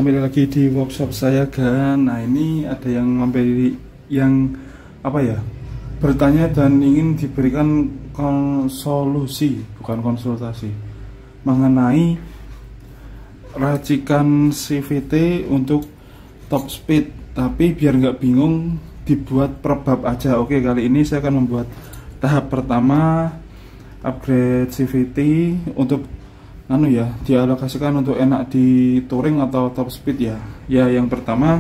kembali lagi di workshop saya kan. Nah, ini ada yang mampir yang bertanya dan ingin diberikan solusi, bukan konsultasi, mengenai racikan CVT untuk top speed, tapi biar nggak bingung dibuat per bab aja. Oke, kali ini saya akan membuat tahap pertama upgrade CVT untuk dialokasikan untuk enak di touring atau top speed ya. Ya, yang pertama,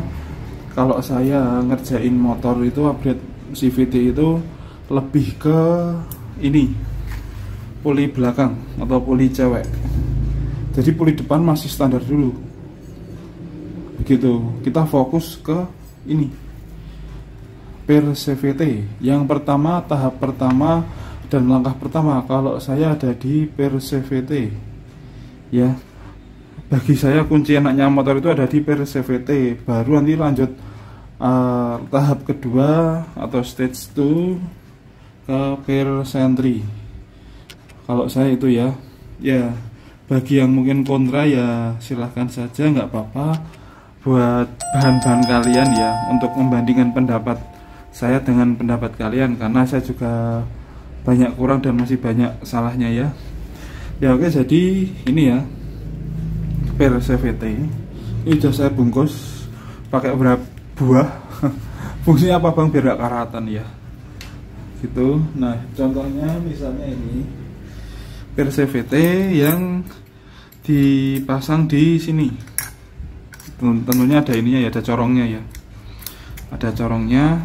kalau saya ngerjain motor itu upgrade CVT itu lebih ke ini, puli belakang atau puli cewek. Jadi puli depan masih standar dulu. Begitu. Kita fokus ke ini. Per CVT. Yang pertama, tahap pertama dan langkah pertama kalau saya ada di per CVT. Ya, bagi saya kunci enaknya motor itu ada di per CVT. Baru nanti lanjut tahap kedua atau stage 2 ke per sentry. Kalau saya itu ya, bagi yang mungkin kontra ya silahkan saja, nggak apa-apa. Buat bahan-bahan kalian ya, untuk membandingkan pendapat saya dengan pendapat kalian, karena saya juga banyak kurang dan masih banyak salahnya ya. Ya oke, jadi ini ya per CVT. Ini sudah saya bungkus pakai berapa buah. Fungsinya apa bang? Biar gak karatan ya. Gitu. Nah, contohnya misalnya ini per CVT yang dipasang di sini. Tentunya ada ininya ya, ada corongnya ya. Ada corongnya.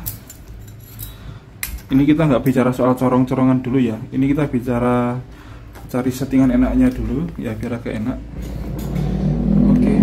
Ini kita nggak bicara soal corong-corongan dulu ya. Ini kita bicara cari settingan enaknya dulu ya, biar agak enak. Oke.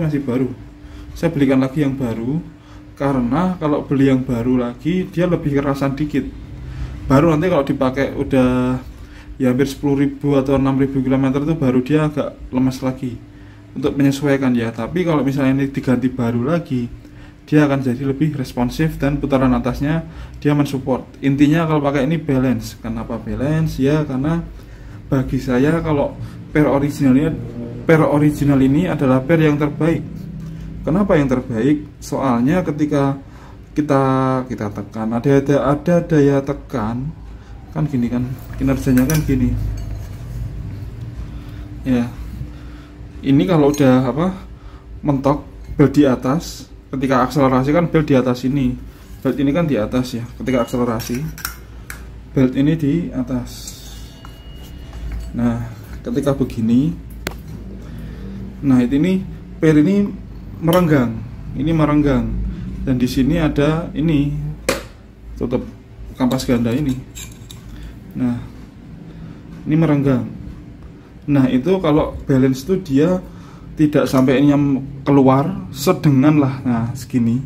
Masih baru, saya belikan lagi yang baru, karena kalau beli yang baru lagi dia lebih kerasan dikit. Baru nanti kalau dipakai udah ya hampir 10.000 atau 6.000 km itu baru dia agak lemas lagi untuk menyesuaikan ya. Tapi kalau misalnya ini diganti baru lagi, dia akan jadi lebih responsif dan putaran atasnya dia mensupport. Intinya kalau pakai ini balance. Kenapa balance? Ya karena bagi saya kalau per original ini adalah per yang terbaik. Kenapa yang terbaik? Soalnya ketika kita tekan, ada daya tekan, kan gini kan, kinerjanya kan gini. Ya. Ini kalau udah mentok belt di atas, ketika akselerasi kan belt di atas ini. Belt ini kan di atas ya. Ketika akselerasi, belt ini di atas. Nah, ketika begini, nah ini per ini merenggang, dan di sini ada ini tutup kampas ganda ini. Nah, ini merenggang. Nah itu kalau balance itu dia tidak sampai ini yang keluar, sedengan lah. Nah segini.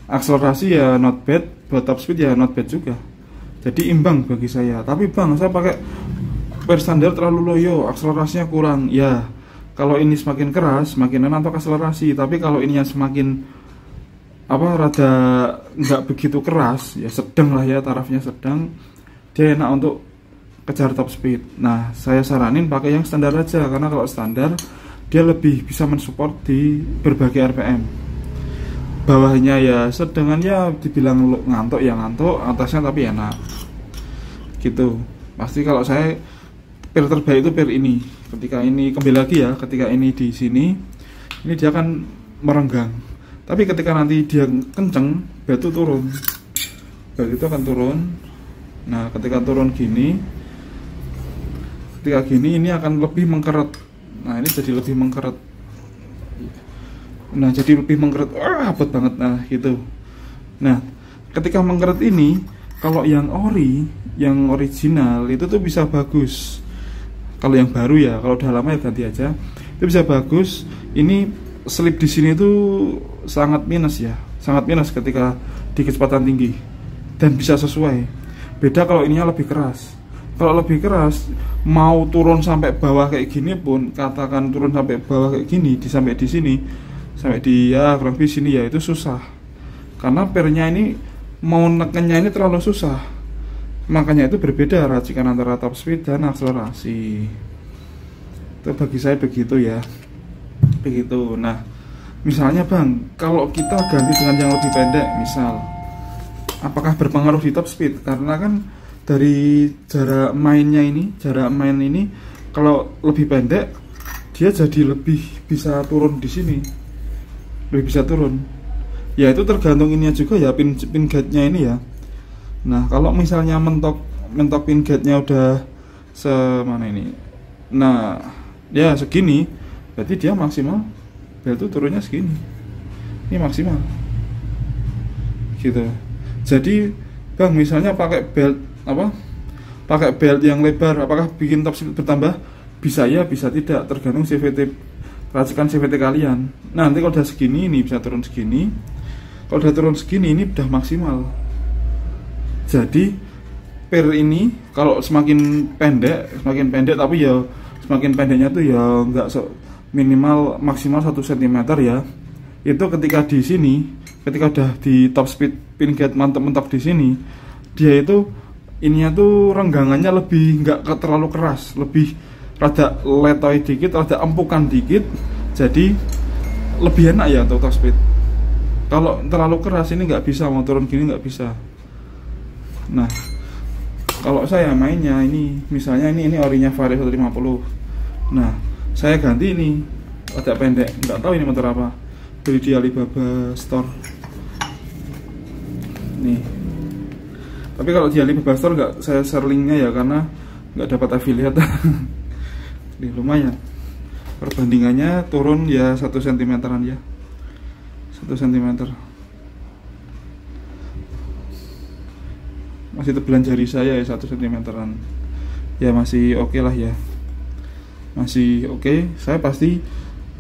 Akselerasi ya not bad, buat top speed ya not bad juga. Jadi imbang bagi saya. Tapi bang, saya pakai per standar terlalu loyo, akselerasinya kurang. Ya, kalau ini semakin keras, semakin enak untuk akselerasi. Tapi kalau ini yang semakin rada nggak begitu keras, ya sedang lah ya, tarafnya sedang, dia enak untuk kejar top speed. Nah, saya saranin pakai yang standar aja, karena kalau standar dia lebih bisa mensupport di berbagai RPM. Bawahnya ya sedengan, ya dibilang ngantuk ya ngantuk, atasnya tapi enak. Gitu. Pasti kalau saya per terbaik itu per ini. Ketika ini kembali lagi ya, ketika ini di sini, ini dia akan merenggang. Tapi ketika nanti dia kenceng, belt itu turun. Belt itu akan turun. Nah, ketika turun gini, ketika gini ini akan lebih mengkeret. Nah, ini jadi lebih mengkeret. Nah, jadi lebih mengkeret. Abot banget. Nah, gitu. Nah, ketika mengkeret ini, kalau yang original itu tuh bisa bagus. Kalau yang baru ya, kalau udah lama ya ganti aja. Itu bisa bagus. Ini slip di sini tuh sangat minus ya, sangat minus ketika di kecepatan tinggi, dan bisa sesuai. Beda kalau ininya lebih keras. Kalau lebih keras, mau turun sampai bawah kayak gini pun, katakan turun sampai bawah kayak gini, sampai di sini, sampai di ya kurang lebih sini ya, itu susah. Karena pernya ini mau nekennya ini terlalu susah. Makanya itu berbeda racikan antara top speed dan akselerasi. Itu bagi saya begitu ya. Begitu. Nah, misalnya Bang, kalau kita ganti dengan yang lebih pendek, misal, apakah berpengaruh di top speed? Karena kan dari jarak main ini kalau lebih pendek, dia jadi lebih bisa turun di sini, lebih bisa turun. Ya itu tergantung ininya juga ya, pin guide-nya ini ya. Nah kalau misalnya mentok pin guide-nya udah semana ini, nah ya segini, berarti dia maksimal bel itu turunnya segini, ini maksimal gitu. Jadi Bang, misalnya pakai belt pakai belt yang lebar, apakah bikin top speed bertambah? Bisa ya, bisa tidak, tergantung CVT, racikan CVT kalian. Nah, nanti kalau udah segini ini bisa turun segini. Kalau udah turun segini ini udah maksimal. Jadi per ini kalau semakin pendek tapi ya semakin pendeknya tuh ya enggak minimal maksimal 1 cm ya. Itu ketika di sini, ketika udah di top speed pin guide mantap-mantap di sini, dia itu ininya tuh renggangannya lebih nggak terlalu keras, lebih rada letoy dikit, rada empukan dikit, jadi lebih enak ya untuk top speed. Kalau terlalu keras ini nggak bisa, mau turun gini nggak bisa. Nah kalau saya mainnya ini, misalnya ini orinya Vario 150. Nah saya ganti ini agak pendek, nggak tahu ini motor apa, beli di Alibaba Store nih. Tapi kalau di Alibaba Store nggak saya share linknya ya, karena nggak dapat affiliate. Ini lumayan perbandingannya, turun ya 1 cm-an ya, 1 cm. Masih tebelan jari saya ya, 1 cm-an ya, masih oke lah ya, masih oke. Saya pasti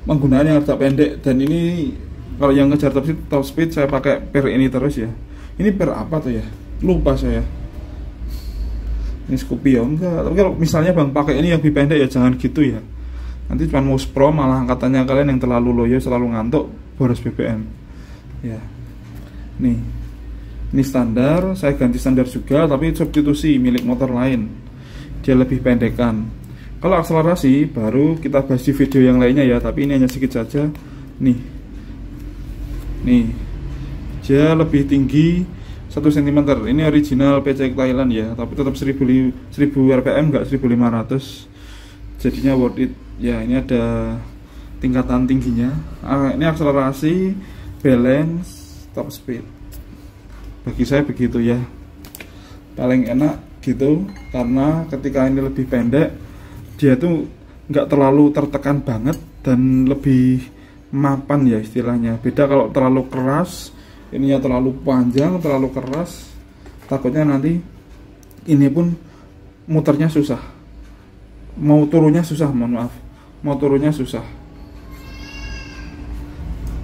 menggunakan yang agak pendek, dan ini kalau yang ngejar top speed saya pakai per ini terus ya. Ini per apa tuh ya, lupa saya. Ini Scorpio enggak. Tapi kalau misalnya Bang pakai ini yang lebih pendek ya jangan gitu ya. Nanti cuma mau pro, malah angkatannya kalian yang terlalu loyo, selalu ngantuk, boros BBM. Ya. Nih. Ini standar, saya ganti standar juga, tapi substitusi milik motor lain. Dia lebih pendekan. Kalau akselerasi baru kita bahas di video yang lainnya ya, tapi ini hanya sedikit saja. Nih. Dia lebih tinggi 1 cm. Ini original PC Thailand ya, tapi tetap 1000 rpm, enggak 1500. Jadinya worth it. Ya, ini ada tingkatan tingginya. Ini akselerasi, balance, top speed. Bagi saya begitu ya. Paling enak gitu, karena ketika ini lebih pendek, dia tuh enggak terlalu tertekan banget dan lebih mapan ya istilahnya. Beda kalau terlalu keras, ininya terlalu panjang, terlalu keras, takutnya nanti ini pun muternya susah, mau turunnya susah, mohon maaf, mau turunnya susah.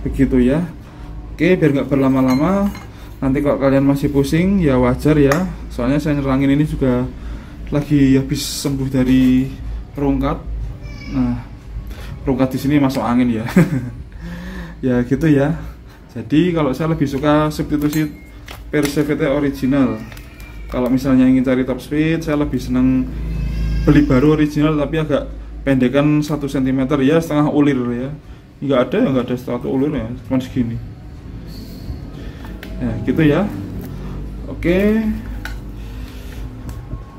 Begitu ya. Oke, biar nggak berlama-lama, nanti kalau kalian masih pusing ya wajar ya, soalnya saya nerangin ini juga lagi habis sembuh dari rungkat. Nah, rungkat di sini masuk angin ya. Ya gitu ya. Jadi kalau saya lebih suka substitusi per CVT original. Kalau misalnya ingin cari top speed, saya lebih senang beli baru original tapi agak pendekan 1 cm ya, setengah ulir ya. Nggak ada 1 ulir ya, cuma segini. Ya gitu ya. Oke.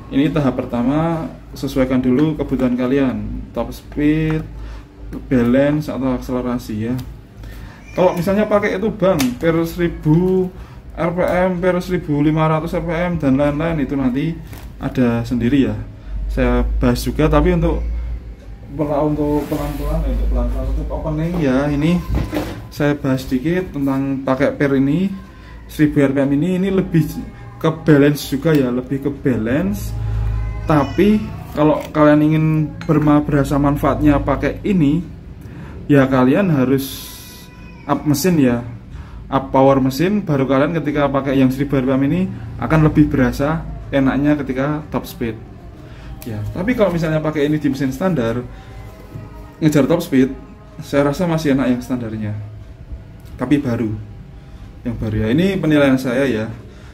Ini tahap pertama, sesuaikan dulu kebutuhan kalian, top speed, balance atau akselerasi ya. Kalau misalnya pakai itu Bang, per 1000 rpm, per 1500 rpm dan lain-lain, itu nanti ada sendiri ya. Saya bahas juga, tapi untuk pelan-pelan untuk opening ya, ini saya bahas sedikit tentang pakai per ini 1000 rpm ini lebih ke balance juga ya, lebih ke balance, tapi kalau kalian ingin berasa manfaatnya pakai ini, ya kalian harus up mesin ya, up power mesin, baru kalian ketika pakai yang 1000 rpm ini akan lebih berasa enaknya ketika top speed ya. Tapi kalau misalnya pakai ini di mesin standar ngejar top speed, saya rasa masih enak yang standarnya, tapi yang baru ya. Ini penilaian saya ya.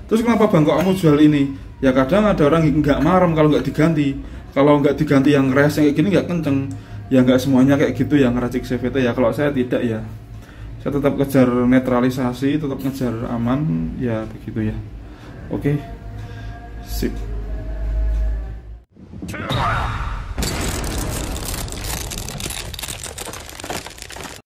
Terus kenapa Bang kok kamu jual ini? Ya kadang ada orang nggak marem kalau nggak diganti. Kalau nggak diganti yang res yang kayak gini nggak kenceng. Ya nggak semuanya kayak gitu yang ngeracik CVT ya. Kalau saya tidak ya. Saya tetap kejar netralisasi, tetap ngejar aman ya, begitu ya. Oke. Sip.